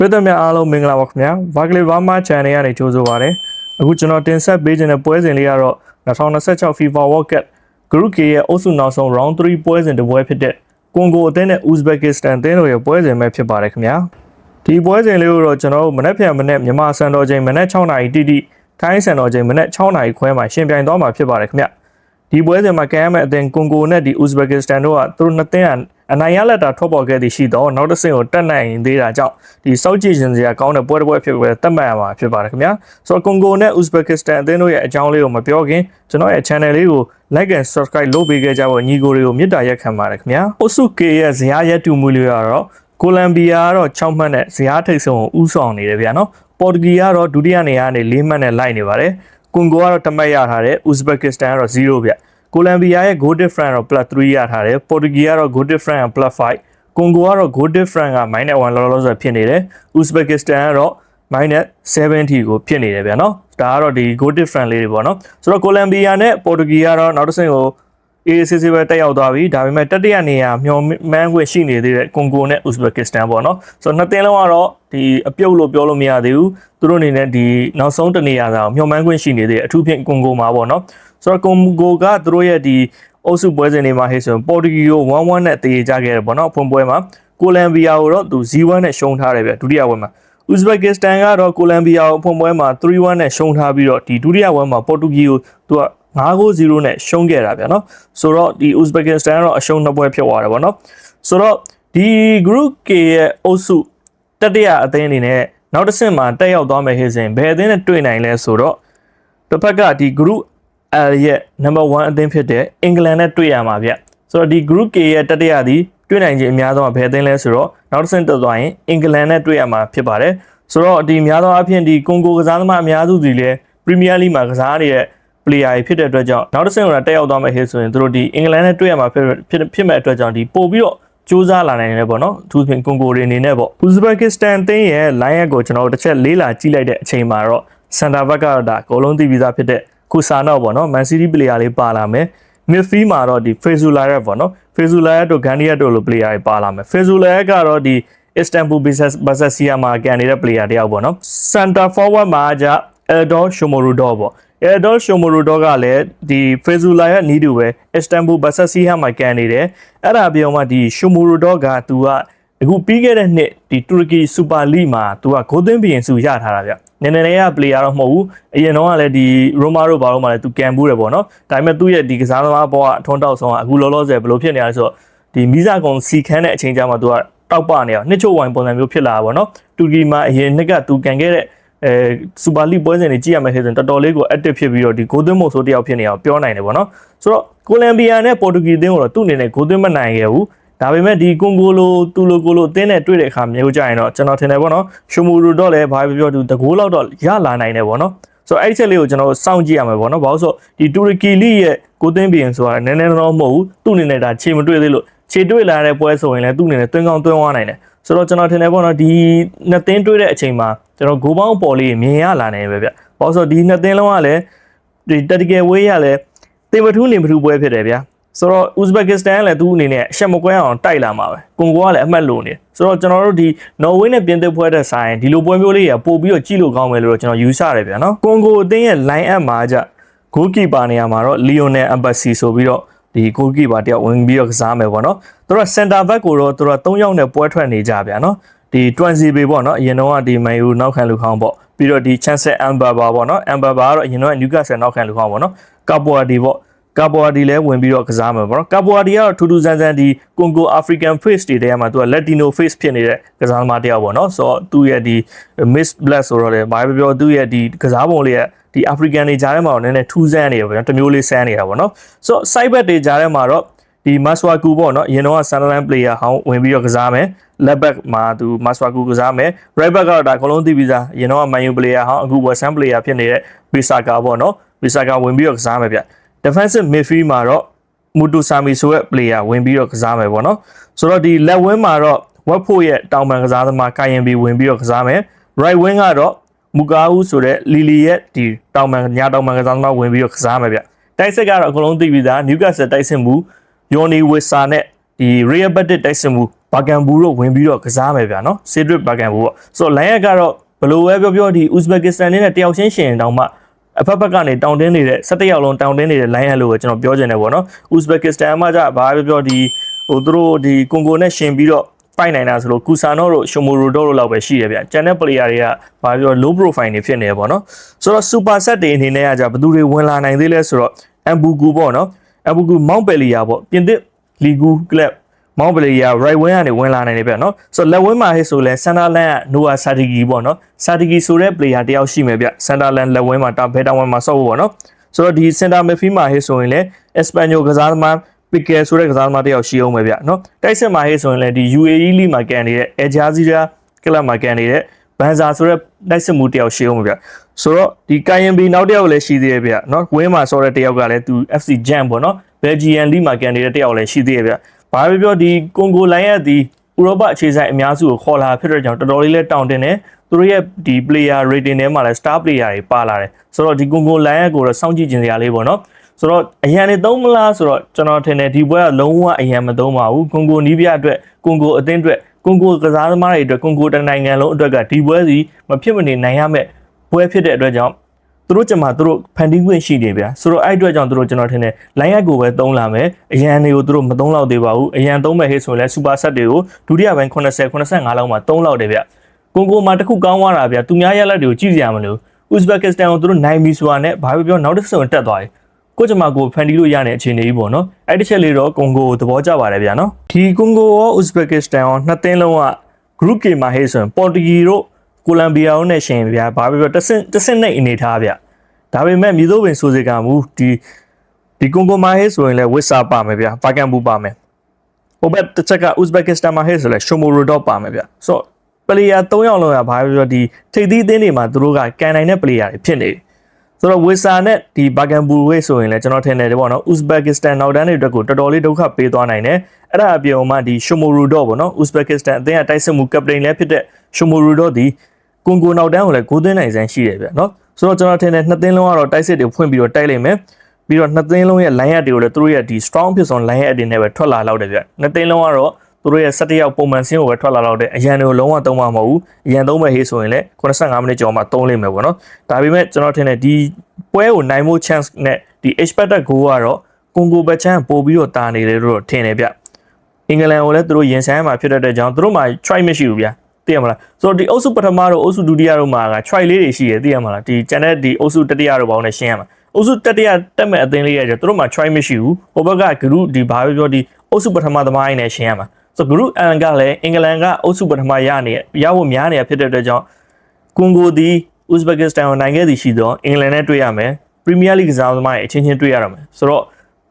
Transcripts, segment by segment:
ပြည်သူများအားလုံးမင်္ဂလာပါခင်ဗျာဗာကလီဘာမာ channel ကနေကြိုဆိုပါရစေအခုကျွန်တော်တင်ဆက်ပေးခြင်းတဲ့ပွဲစဉ်လေးကတော့2026 FIFA World Cup Group K ရဲ့အုပ်စုနောက်ဆုံး Round 3ပွဲစဉ်တစ်ပွဲဖြစ်တဲ့ကွန်ဂိုအသင်းနဲ့ Uzbekistan အသင်းတို့ရဲ့ပွဲစဉ်ပဲဖြစ်ပါတယ်ခင်ဗျာဒီပွဲစဉ်လေးကိုတော့ကျွန်တော်တို့မနေ့ဖြန်မနေ့မြန်မာစံတော်ချိန်မနေ့6နာရီတိတိထိုင်းစံတော်ချိန်မနေ့6နာရီခွဲမှာရှင်ပြိုင်သွားမှာဖြစ်ပါတယ်ခင်ဗျာဒီပွဲစဉ်မှာကမ်းမဲ့အသင်းကွန်ဂိုနဲ့ဒီ Uzbekistan တို့ကသူတို့နှစ်သင်းအနိုင်ရလက်တာထွက်ပေါ်ခဲ့သည်ရှိတော့နောက်တစ်ဆင့်ကိုတက်နိုင်သေးတာကြောင့်ဒီစောက်ကြည့်ရှင်စရာကောင်းတဲ့ပွဲတစ်ပွဲဖြစ်ပဲတတ်မှတ်ရမှာဖြစ်ပါတယ်ခင်ဗျာဆိုတော့ကွန်ဂိုနဲ့ Uzbekistan အသင်းတို့ရဲ့အကြောင်းလေးကိုမပြောခင်ကျွန်တော်ရဲ့ channel လေးကို like and subscribe လုပ်ပေးခဲ့ကြဖို့ညီကိုတွေကိုမေတ္တာရက်ခံပါတယ်ခင်ဗျာအုပ်စု K ရဲ့ဇယားရက်တူမှုလေးကတော့ကိုလံဘီယာကတော့6မှတ်နဲ့ဇယားထိပ်ဆုံးကိုဥဆောင်နေတယ်ဗျာနော်ပေါ်တူဂီကတော့ဒုတိယနေရာကနေ4မှတ်နဲ့လိုက်နေပါတယ်ကွန်ဂိုကတော့1မှတ်ရထားတယ် Uzbekistan ကတော့0ဗျကိုလံဘီယာရဲ့ goal difference တော့ +3 ရထားတယ်ပေါ်တူဂီကတော့ goal difference က +5 ကွန်ဂိုကတော့ goal difference က -1 လောလောဆယ်ဖြစ်နေတယ် Uzbekistan ကတော့ -70 ကိုဖြစ်နေတယ်ဗျာနော်ဒါကတော့ဒီ goal difference လေးတွေပေါ့နော်ဆိုတော့ကိုလံဘီယာနဲ့ပေါ်တူဂီကတော့နောက်တစ်ဆင့်ကို AACC ပဲတက်ရောက်သွားပြီဒါပေမဲ့တတိယနေရာမျှော်မှန်းခွင့်ရှိနေသေးတဲ့ကွန်ဂိုနဲ့ Uzbekistan ပေါ့နော်ဆိုတော့နှစ်သင်းလုံးကတော့ဒီအပြုတ်လို့ပြောလို့မရသေးဘူးသူတို့အနေနဲ့ဒီနောက်ဆုံးတနေရာသာမျှော်မှန်းခွင့်ရှိနေသေးတယ်အထူးဖြင့်ကွန်ဂိုမှာပေါ့နော်ဆိုတော့ကွန်ဂိုကသူတို့ရဲ့ဒီအုပ်စုပွဲစဉ်တွေမှာဟဲ့ဆိုရင်ပေါ်တူဂီကို 1-1 နဲ့တည်ကြခဲ့တယ်ပေါ့နော်အဖွင့်ပွဲမှာကိုလံဘီယာကိုတော့သူ 0-1 နဲ့ရှုံးထားတယ်ဗျဒုတိယပွဲမှာ Uzbekistan ကတော့ကိုလံဘီယာကိုအဖွင့်ပွဲမှာ 3-1 နဲ့ရှုံးထားပြီးတော့ဒီဒုတိယပွဲမှာပေါ်တူဂီကိုသူက5-0 နဲ့ရှုံးခဲ့တာဗျနော်ဆိုတော့ဒီ Uzbekistan ကတော့အရှုံးနှစ်ပွဲဖြစ်သွားတယ်ပေါ့နော်ဆိုတော့ဒီ Group K ရဲ့အုပ်စုတတိယအသင်းအနေနဲ့နောက်တစ်ဆင့်မှာတက်ရောက်သွားမယ်ဟဲ့ဆိုရင်ဘယ်အသင်းနဲ့တွေ့နိုင်လဲဆိုတော့တစ်ဖက်ကဒီ Group L ရဲ့ number 1အသင်းဖြစ်တဲ့အင်္ဂလန်နဲ့တွေ့ရမှာဗျဆိုတော့ဒီ Group K ရဲ့တတိယသည်တွေ့နိုင်ခြင်းအများဆုံးကဘယ်အသင်းလဲဆိုတော့နောက်တစ်ဆင့်တက်သွားရင်အင်္ဂလန်နဲ့တွေ့ရမှာဖြစ်ပါတယ်ဆိုတော့ဒီများသောအားဖြင့်ဒီကွန်ဂိုကစားသမားအများစုစီလဲ Premier League မှာကစားနေတဲ့ player ဖြစ်တဲ့အတွက်ကြောင့်နောက်တစ်ဆင့်ကတက်ရောက်သွားမယ်ဟဲ့ဆိုရင်တို့ဒီအင်္ဂလန်နဲ့တွေ့ရမှာဖြစ်မဲ့အတွက်ကြောင့်ဒီပို့ပြီးတော့စူးစမ်းလာနိုင်တယ်ပေါ့နော်အထူးဖြင့်ကွန်ဂိုတွေအနေနဲ့ပေါ့ Uzbekistan အသင်းရဲ့ line up ကိုကျွန်တော်တို့တစ်ချက်လေးလာကြည့်လိုက်တဲ့အချိန်မှာတော့ center back ကတော့ဒါအကုန်လုံးသိပြီးသားဖြစ်တဲ့ခုစာနောက်ပေါ့နော် Man City player လေးပါလာမယ် midfield မှာတော့ဒီ Fezullah ပေါ့နော် Fezullah တို့ Gandia တို့လို player တွေပါလာမယ် Fezullah ကတော့ဒီ Istanbul Basaksehir မှာကန်နေတဲ့ player တယောက်ပေါ့နော် center forward မှာက Eldor Shomurodov ပေါ့Eldor Shomurodov ကလည်းဒီ Fezullah ရဲ့နီးတူပဲ Istanbul Basaksehir မှာကန်နေတယ်အဲ့ဒါပြောမှဒီ Shomurodov ကသူကအခုပြီးခဲ့တဲ့နှစ်ဒီတူရကီစူပါလိမှာသူကဂိုးသွင်းပြင်စုရထားတာဗျနည်းနည်းလေးက player တော့မဟုတ်ဘူးအရင်တော့ကလည်းဒီရိုမာတို့ဘာလို့မှလည်းသူကန်ဘူးတယ်ပေါ့နော်ဒါပေမဲ့သူ့ရဲ့ဒီကစားသမားဘောကအထွန်းတောက်ဆုံးကအခုလောလောဆယ်ဘယ်လိုဖြစ်နေလဲဆိုတော့ဒီမီဇာကွန်စီခန်းတဲ့အချိန်ကျမှသူကတောက်ပနေအောင်နှစ်ချို့ဝိုင်းပုံစံမျိုးဖြစ်လာတာပေါ့နော်တူရကီမှာအရင်နှစ်ကသူကန်ခဲ့တဲ့စူပါလိပွဲစဉ်တွေကြည့်ရမယ်ဆိုရင်တော်တော်လေးကို active ဖြစ်ပြီးတော့ဒီဂိုးသွင်းမို့ဆိုတယောက်ဖြစ်နေအောင်ပြောနိုင်တယ်ပေါ့နော်ဆိုတော့ကိုလံဘီယာနဲ့ပေါ်တူဂီအသင်းကိုတော့သူ့အနေနဲ့ဂိုးသွင်းမနိုင်ခဲ့ဘူးဒါပေမဲ့ဒီကွန်ဂိုလိုတူလိုကိုလိုအသင်းနဲ့တွေ့တဲ့အခါမျိုးကြရင်တော့ကျွန်တော်ထင်တယ်ပေါ့နော်ရှူမူရူတော့လည်းဘာပဲပြောသူတကိုးလောက်တော့ရလာနိုင်တယ်ပေါ့နော်ဆိုတော့အဲ့ဒီချက်လေးကိုကျွန်တော်စောင့်ကြည့်ရမယ်ပေါ့နော်ဘာလို့ဆိုဒီတူရကီလိရဲ့ကိုသွင်းပြင်ဆိုတာနည်းနည်းတော့မဟုတ်ဘူးသူ့အနေနဲ့ဒါခြေမတွေ့သေးလို့ခြေတွေ့လာတဲ့ပွဲဆိုရင်လည်းသူ့အနေနဲ့သွင်းကောင်းသွင်းသွားနိုင်တယ်ဆိုတော့ကျွန်တော်ထင်တယ်ပေါ့နော်ဒီနှစ်သင်းတွေ့တဲ့အချိန်မှာကျွန်တော်ဂိုးပေါင်းပေါ်လေးမြင်ရလာနိုင်ပဲဗျဘာလို့ဆိုဒီနှစ်သင်းလုံးကလည်းဒီတတိကယ်ဝေးရလဲတင်မထူးနေမထူးပွဲဖြစ်တယ်ဗျာဆိုတော့ Uzbekistan ကလည်းသူ့အနေနဲ့အရှက်မကွဲအောင်တိုက်လာမှာပဲကွန်ဂိုကလည်းအမှတ်လို့နေဆိုတော့ကျွန်တော်တို့ဒီနော်ဝေးနဲ့ပြင်သစ်ပွဲတဲ့ဆိုင်ဒီလိုပွဲမျိုးလေးရပို့ပြီးတော့ကြည့်လို့ကောင်းမယ်လို့ကျွန်တော်ယူဆရတယ်ဗျာနော်ကွန်ဂိုအသင်းရဲ့ line up မှာကြ goalkeeper နေရာမှာတော့ Lionel Embassy ဆိုပြီးတော့ဒီ goalkeeper တယောက်ဝင်ပြီးတော့ကစားမယ်ပေါ့နော်သူတို့ center back ကိုတော့သူတို့3ယောက်နဲ့ပွဲထွက်နေကြဗျာနော်ဒီ20ပေပေါ့နော်အရင်တော့ဒီ Man U နောက်ခံလူခေါင်းပေါ့ပြီးတော့ဒီ Chancellor Mbaba ပေါ့နော် Mbaba ကတော့အရင်တော့ Newcastle နောက်ခံလူခေါင်းပေါ့နော် Capoeira ပေါ့ကာပွာဒီလည်းဝင်ပြီးတော့ကစားမှာပေါ့နော်ကာပွာဒီကတော့ထူးထူးဆန်းဆန်းဒီကွန်ဂို African face တွေထဲမှာသူက Latino face ဖြစ်နေတဲ့ကစားသမားတယောက်ပေါ့နော်ဆိုတော့သူ့ရဲ့ဒီ Miss Black ဆိုတော့လေဘာပဲပြောသူ့ရဲ့ဒီကစားပုံလေးကဒီ African တွေကြားထဲမှာတော့နည်းနည်းထူးဆန်းနေရပေါ့နော်တမျိုးလေးဆန်းနေတာပေါ့နော်ဆိုတော့ side back တွေကြားထဲမှာတော့ဒီ Masuaku ပေါ့နော်အရင်တော့ Sunderland player ဟောင်းဝင်ပြီးတော့ကစားမယ် left back မှာသူ Masuaku ကစားမယ် right back ကတော့ဒါအကုန်လုံးသိပြီးသားအရင်တော့ Man U player ဟောင်းအခု West Ham player ဖြစ်နေတဲ့ Bisaka ပေါ့နော် Bisaka ဝင်ပြီးတော့ကစားမယ်ဗျdefensive midfield မှာတော့ Mutusami ဆိုတဲ့ player ဝင်ပြီးတော့ကစားမယ်ပေါ့နော်ဆိုတော့ဒီ left wing မှာတော့ Watford ရဲ့တောင်ပံကစားသမား KMB ဝင်ပြီးတော့ကစားမယ် right wing ကတော့ Mukau ဆိုတဲ့ Lily ရဲ့ဒီတောင်ပံညာတောင်ပံကစားသမားဝင်ပြီးတော့ကစားမယ်ဗျတိုက်စစ်ကတော့အကုန်လုံးသိပြီးသား Newcastle တိုက်စစ်မှု Yoni Wissa နဲ့ဒီ Real Betis တိုက်စစ်မှု ဘာကန်ဘူတို့ဝင်ပြီးတော့ကစားမယ်ဗျာနော်ဆေဒရစ်ဘာကန်ဘူပေါ့ဆိုတော့လိုင်းရက်ကတော့ဘလို့ပဲပြောဒီဥဇဘက်ကစ္စတန်နဲ့တယောက်ချင်းရှင်တောင်မှအဖက်ဖက်ကနေတောင်းတင်းနေတဲ့17ယောက်လုံးတောင်းတင်းနေတဲ့လိုင်းရက်လို့ပဲကျွန်တော်ပြောချင်တယ်ပေါ့နော်ဥဇဘက်ကစ္စတန်မှာကြဘာပဲပြောဒီဟိုသူတို့ဒီကွန်ဂိုနဲ့ရှင်ပြီးတော့ပိုက်နိုင်တာဆိုလို့ကူဆာနိုတို့ရှိုမိုရိုတို့လောက်ပဲရှိရဗျကျန်တဲ့ player တွေကဘာပြော low profile တွေဖြစ်နေပေါ့နော်ဆိုတော့ super set တွေအနေနဲ့ကကြဘသူတွေဝင်လာနိုင်သေးလဲဆိုတော့အမ်ဘူဂူပေါ့နော်အမ်ဘူဂူမောင်ပယ်လီယာပေါ့ပြင်သစ်လီဂူကလပ်မောင်ပယ်လီယာ right wing ကနေဝင်လာနိုင်တယ်ဗျနော်ဆိုတော့လက်ဝင်းမှာဟဲ့ဆိုလဲစန်တာလန်ကနိုအာဆာတီဂီပေါ့နော်ဆာတီဂီဆိုတဲ့ player တယောက်ရှိမယ်ဗျစန်တာလန်လက်ဝင်းမှာဘယ်တောင်ဝင်မှာဆော့ဖို့ပေါ့နော်ဆိုတော့ဒီစင်တာမစ်ဖီမှာဟဲ့ဆိုရင်လဲအက်စပန်ညိုကစားသမားပီကယ်ဆိုတဲ့ကစားသမားတယောက်ရှိအောင်ပဲဗျနော်တိုက်စစ်မှာဟဲ့ဆိုရင်လည်းဒီ UAE လီမှာကန်နေတဲ့ Al Jazeera ကလပ်မှာကန်နေတဲ့ဘန်ဇာဆိုတဲ့တိုက်စစ်မှုတယောက်ရှိအောင်ပဲဗျဆိုတော့ဒီကိုင်ယန်ဘီနောက်တယောက်လည်းရှိသေးတယ်ဗျနော်ဝင်းမှာဆော့တဲ့တယောက်ကလည်းသူ FC Jam ပေါ့နော် Belgian လီမှာကန်နေတဲ့တယောက်လည်းရှိသေးတယ်ဗျဘာပဲပြောဒီကွန်ဂိုလိုင်းရဲ့ဒီဥရောပအခြေဆိုင်အများစုကိုခေါ်လာဖြစ်တဲ့ကြောင့်တော်တော်လေးလဲတောင်းတင်တယ်သူတို့ရဲ့ဒီ player rating ထဲမှာလည်း star player တွေပါလာတယ်ဆိုတော့ဒီကွန်ဂိုလိုင်းရဲ့ကိုတော့စောင့်ကြည့်ကြင်စရာလေးပေါ့နော်ဆိုတော့အရန်နေသုံးမလားဆိုတော့ကျွန်တော်ထင်တယ်ဒီပွဲကလုံးဝအရန်မသုံးပါဘူးကွန်ဂိုနီးပြအတွက်ကွန်ဂိုအသင်းအတွက်ကွန်ဂိုကစားသမားတွေအတွက်ကွန်ဂိုတနိုင်ငံလုံးအတွက်ကဒီပွဲစီမဖြစ်မနေနိုင်ရမယ့်ပွဲဖြစ်တဲ့အတွက်ကြောင့်သူတို့ကျမသူတို့ဖန်တီးခွင့်ရှိနေဗျာဆိုတော့အဲ့အတွက်ကြောင့်သူတို့ကျွန်တော်ထင်တယ်လိုင်းရက်ကိုပဲသုံးလာမယ်အရန်တွေကိုသူတို့မသုံးလောက်သေးပါဘူးအရန်သုံးမဲ့ဟေ့ဆိုရင်လည်းစူပါဆက်တွေကိုဒုတိယပိုင်း80 85လောက်မှာသုံးလောက်တယ်ဗျကွန်ဂိုမှာတစ်ခုကောင်းသွားတာဗျသူများရလက်တွေကိုကြည့်ကြရမလို့ဥဇဘက်ကစ္စတန်ကိုသူတို့နိုင်ပြီဆိုတာနဲ့ဘာပဲပြောနောက်တစ်စုံတက်သွားတယ်ကိုကျမကိုဖန်တီးလို့ရတဲ့အခြေအနေကြီးပေါ့နော်အဲ့ဒီချက်လေးတော့ကွန်ဂိုကိုသဘောကျပါတယ်ဗျာနော်ဒီကွန်ဂိုရောဥဇဘက်ကစ္စတန်ရောနှစ်သင်းလုံးက group K မှာဟေ့ဆိုရင်ပေါ်တူဂီတို့ကိုလံဘီယာတို့နဲ့ရှင်ဗျာဘာပဲပြောတစ်စင်းနဲ့အနေထားဗျဒါပေမဲ့မြေသို့ပင်ဆိုစေကမူဒီကွန်ဂိုမှာဟဲဆိုရင်လည်းဝစ်စာပါမယ်ဗျာဘာကန်ဘူပါမယ်ဟိုဘက်တစ်ချက်ကဥဇဘက်ကစ္စတန်မှာဟဲဆိုလည်းရှိုမိုရိုဒေါပါမယ်ဗျာဆိုတော့ပလေယာ3ယောက်လုံးကဘာပဲပြောဒီထိပ်သီးအသင်းတွေမှာသူတို့ကကန်နိုင်တဲ့ပလေယာတွေဖြစ်နေတယ်ဆိုတော့ဝစ်စာနဲ့ဒီဘာကန်ဘူဝေးဆိုရင်လည်းကျွန်တော်ထင်တယ်ပေါ့နော်ဥဇဘက်ကစ္စတန်နောက်တန်းတွေအတွက်ကိုတော်တော်လေးဒုက္ခပေးသွားနိုင်တယ်အဲ့ဒါအပြင်မှာဒီရှိုမိုရိုဒေါပေါ့နော်ဥဇဘက်ကစ္စတန်အသင်းကတိုက်စစ်မှုကပတိန်လည်းဖြစ်တဲ့ရှိုမိုရိုဒေါဒီကွန်ဂိုနောက်တန်းကိုလည်းဂိုးသွင်းနိုင်စမ်းရှိတယ်ဗျာနော်ဆိုတော့ကျွန်တော်ထင်တယ်နှစ်သင်းလုံးကတော့တိုက်စစ်တွေဖွင့်ပြီးတော့တိုက်လိုက်မယ်ပြီးတော့နှစ်သင်းလုံးရဲ့ line up တွေကိုလည်းသူတို့ရဲ့ဒီ strong ဖြစ်ဆုံး line up တွေနဲ့ပဲထွက်လာလောက်တယ်ဗျနှစ်သင်းလုံးကတော့သူတို့ရဲ့17ယောက်ပုံမှန်ဆင်းကိုပဲထွက်လာလောက်တယ်အရန်တွေကိုလုံးဝသုံးမှာမဟုတ်ဘူးအရန်သုံးမဲ့ဟေးဆိုရင်လည်း85မိနစ်ကျော်မှသုံးလိမ့်မယ်ပေါ့နော်ဒါပေမဲ့ကျွန်တော်ထင်တယ်ဒီပွဲကိုနိုင်ဖို့ chance နဲ့ဒီ expected goal ကတော့ကွန်ဂိုဘက်ချန်ပို့ပြီးတော့တာနေတယ်လို့ထင်တယ်ဗျအင်္ဂလန်ကိုလည်းသူတို့ရင်ဆိုင်မှာဖြစ်တဲ့ကြောင့်သူတို့မှာ try မရှိဘူးဗျသိရမလားဆိုတော့ဒီအုပ်စုပထမတို့အုပ်စုဒုတိယတို့မှာက try လေးတွေရှိတယ်သိရမလားဒီကျန်တဲ့ဒီအုပ်စုတတိယတို့ဘောင်းနဲ့ရှင်းရမှာအုပ်စုတတိယတက်မဲ့အသင်းလေးရဲ့ကျသူတို့မှာ try မရှိဘူးဟိုဘက်ကဂရုဒီဘာပဲပြောဒီအုပ်စုပထမသမားရင်းနဲ့ရှင်းရမှာဆိုတော့ group L ကလည်းအင်္ဂလန်ကအုပ်စုပထမရဖို့များနေရဖြစ်တဲ့အတွက်ကြောင့်ကွန်ဂိုဒီဥဇဘက်ကစ္စတန်ကိုနိုင်ခဲ့သည်ရှိတော့အင်္ဂလန်နဲ့တွေ့ရမယ်ပရီးမီးယားလိကစားသမားရဲ့အချင်းချင်းတွေ့ရတော့မယ်ဆိုတော့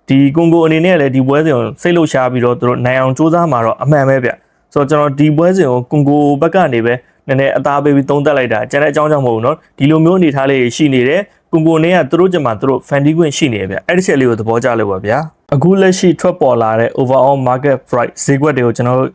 ဒီကွန်ဂိုအနေနဲ့လည်းဒီပွဲစဉ်ကိုစိတ်လှုပ်ရှားပြီးတော့သူတို့နိုင်အောင်စူးစမ်းမှာတော့အမှန်ပဲဗျဆိုတော့ကျွန်တော်ဒီပွဲစဉ်ကိုကွန်ဂိုဘက်ကနေပဲနည်းနည်းအသားပေးပြီးသုံးသပ်လိုက်တာကျန်တဲ့အကြောင်းကြောင့်မဟုတ်ဘူးเนาะဒီလိုမျိုးအနေထားလေးရှိနေတယ်ကွန်ဂိုနဲ့ကသူတို့ကျမှသူတို့ဖန်တီးခွင့်ရှိနေတယ်ဗျအဲ့ဒီချက်လေးကိုသဘောကျလို့ပါဗျာအခုလက်ရှိထွက်ပေါ်လာတဲ့ overall market price ဈေးကွက်တွေကိုကျွန်တော်တို့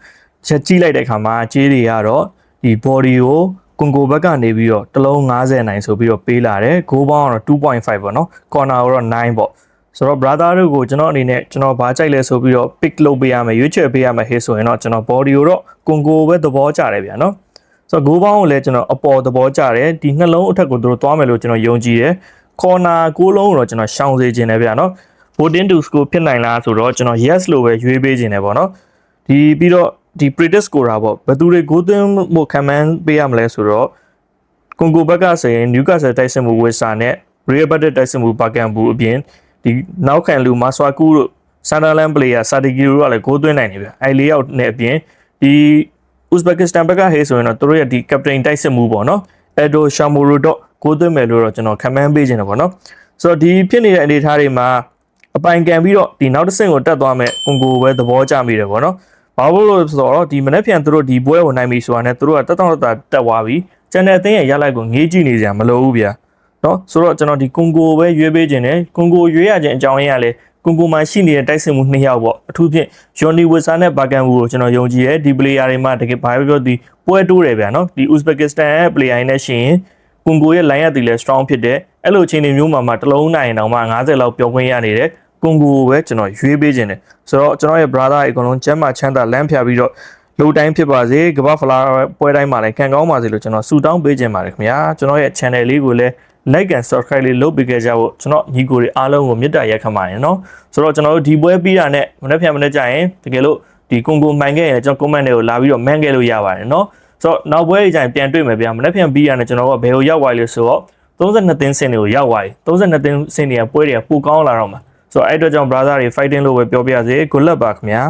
ချက်ကြည့်လိုက်တဲ့အခါမှာကြေးတွေကတော့ဒီ body ကိုကွန်ဂိုဘက်ကနေပြီးတော့တစ်လုံး90နိုင်ဆိုပြီးတော့ပေးလာတယ် goal bound ကတော့ 2.5 ပေါ့နော် corner ကတော့9ပေါ့ဆိုတော့ brother တို့ကိုကျွန်တော်အနေနဲ့ကျွန်တော်ဘာကြိုက်လဲဆိုပြီးတော့ pick လုပ်ပေးရမယ်ရွေးချယ်ပေးရမယ်ဟေးဆိုရင်တော့ကျွန်တော် body ကိုတော့ကွန်ဂိုပဲသဘောကျတယ်ဗျာနော်ဆိုတော့ goal bound ကိုလည်းကျွန်တော်အပေါ်သဘောကျတယ်ဒီနှလုံးအထက်ကိုတို့သွားမယ်လို့ကျွန်တော်ယုံကြည်တယ် corner ကိုလုံးကိုတော့ကျွန်တော်ရှောင်စေခြင်းတယ်ဗျာနော် voting to score ဖြစ်နိုင်လားဆိုတော့ကျွန်တော် yes လို့ပဲရွေးပေးခြင်းတယ်ပေါ့နော်ဒီပြီးတော့ဒီ predict scorer ပေါ့ဘယ်သူတွေ goal သွင်းဖို့ခံမှန်းပေးရမလဲဆိုတော့ကွန်ဂိုဘက်ကဆိုရင် Newcastle တိုက်စစ်မှုဝစ်စာနဲ့ Real Madrid တိုက်စစ်မှုဘာကန်ဘူအပြင်ဒီနောက်ခံလူမာဆွာကူတို့ Sunderland player စာတီဂီတို့ကလည်း goal သွင်းနိုင်နေဗျအဲ၄ယောက်နဲ့အပြင်ဒီ Uzbekistan ဘက်ကဟေးဆိုရင်တော့သူတို့ရဲ့ဒီ captain တိုက်စစ်မှုပေါ့နော် Edo Shamoro တော့ goal သွင်းမယ်လို့တော့ကျွန်တော်ခံမှန်းပေးခြင်းတယ်ပေါ့နော်ဆိုတော့ဒီဖြစ်နေတဲ့အနေအထားတွေမှာအပိုင်ကန်ပြီးတော့ဒီနောက်တစ်ဆင့်ကိုတက်သွားမဲ့ကွန်ဂိုပဲသဘောကျမိတယ်ပေါ့နော်ဘာလို့လဲဆိုတော့ဒီမနေ့ပြန်သူတို့ဒီပွဲကိုနိုင်ပြီဆိုတာနဲ့သူတို့ကတက်သွားပြီကျန်တဲ့အသင်းရဲ့ရလိုက်ကိုငေးကြည့်နေကြမလို့ဘူးဗျာနော်ဆိုတော့ကျွန်တော်ဒီကွန်ဂိုပဲရွေးပေးခြင်းနဲ့ကွန်ဂိုရွေးရခြင်းအကြောင်းရင်းကလည်းကွန်ဂိုမှာရှိနေတဲ့တိုက်စစ်မှု2ယောက်ပေါ့အထူးဖြင့်ယွန်နီဝစ်ဆာနဲ့ဘာကန်ဘူကိုကျွန်တော်ယုံကြည်ရဲဒီ player တွေမှာတကယ်ဘာပဲပြောဒီပွဲတိုးတယ်ဗျာနော်ဒီ Uzbekistan ရဲ့ player နဲ့ရှိရင်ကွန်ဂိုရဲ့ line up တွေလည်း strong ဖြစ်တယ်အဲ့လိုအခြေအနေမျိုးမှာတစ်လုံးနိုင်အောင်မှ90လောက်ပျော်ခွင့်ရနေတယ်ကွန်ဂိုပဲကျွန်တော်ရွေးပေးခြင်းတယ်ဆိုတော့ကျွန်တော်ရဲ့ brother အကုန်လုံးကျမ်းမာချမ်းသာလမ်းဖြာပြီးတော့ လူတိုင်းဖြစ်ပါစေကမ္ဘာဖလားပွဲတိုင်းမှာလည်းခံကောင်းပါစေလို့ကျွန်တော်ဆုတောင်းပေးခြင်းပါတယ်ခင်ဗျာကျွန်တော်ရဲ့ channel လေးကိုလည်း like and subscribe လေးလုပ်ပေးခဲ့ကြဖို့ကျွန်တော်ညီကိုတွေအားလုံးကိုမေတ္တာရက်ခံပါတယ်နော်ဆိုတော့ကျွန်တော်တို့ဒီပွဲပြီးတာနဲ့မနေ့ဖြန်မနေ့ကျရင်တကယ်လို့ဒီကွန်ကိုမှန်ခဲ့ရင်ကျွန်တော် comment တွေကိုလာပြီးတော့မှန်ခဲ့လို့ရပါတယ်နော်ဆိုတော့နောက်ပွဲကျရင်ပြန်တွေ့မယ်ဗျာမနေ့ဖြန်ပြီးတာနဲ့ကျွန်တော်ကဘယ်ကိုရောက်သွားလဲဆိုတော့32သင်းစင်တွေကိုရောက်သွားပြီ32သင်းစင်တွေကပွဲတွေကပိုကောင်းလာတော့မှာဆိုတော့အဲ့အတွက်ကြောင့် brother တွေ fighting လို့ပဲပြောပြရစေ good luck ပါခင်ဗျာ